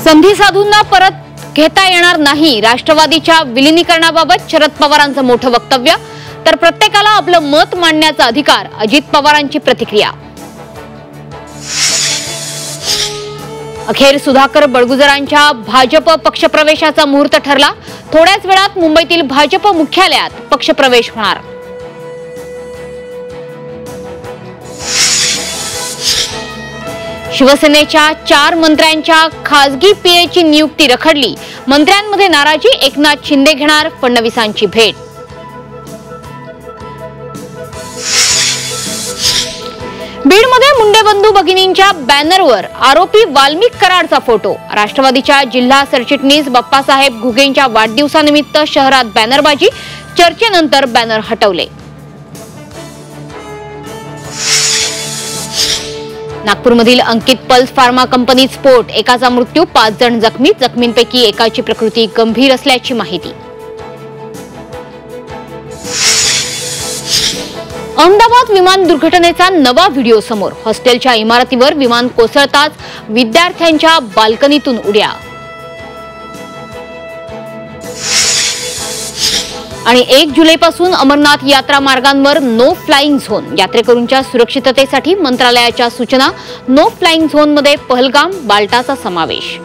संधी साधूंना परत घेता येणार नाही, राष्ट्रवादीच्या विलीनीकरणाबाबत शरद पवारांचं मोठं वक्तव्य. तर प्रत्येकाला आपलं मत मांडण्याचा अधिकार, अजित पवारांची प्रतिक्रिया. अखेर सुधाकर बडगुजरांच्या भाजप पक्षप्रवेशाचा मुहूर्त ठरला. थोड्याच वेळात मुंबईतील भाजप मुख्यालयात पक्षप्रवेश होणार. शिवसेनेच्या 4 मंत्र्यांच्या खासगी पीएची नियुक्ती रखडली. मंत्र्यांमध्ये नाराजी, एकनाथ शिंदे घेणार फडणवीसांची भेट. बीडमध्ये मुंडे बंधू भगिनींच्या बॅनरवर आरोपी वाल्मिक कराडचा फोटो. राष्ट्रवादीच्या जिल्हा सरचिटणीस बाप्पासाहेब घुगेंच्या वाढदिवसानिमित्त शहरात बॅनरबाजी. चर्चेनंतर बॅनर हटवले. नागपूरमधील अंकित पल्स फार्मा कंपनीत स्फोट. एकाचा मृत्यू, 5 जण जखमी. जखमींपैकी एकाची प्रकृती गंभीर असल्याची माहिती. अहमदाबाद विमान दुर्घटनेचा नवा व्हिडिओ समोर. हॉस्टेलच्या इमारतीवर विमान कोसळताच विद्यार्थ्यांच्या बाल्कनीतून उड्या. आणि 1 जुलैपासून अमरनाथ यात्रा मार्गांवर नो फ्लाइंग झोन. यात्रेकरूंच्या सुरक्षिततेसाठी मंत्रालयाच्या सूचना. नो फ्लाइंग झोनमध्ये पहलगाम, बाल्टाचा समावेश.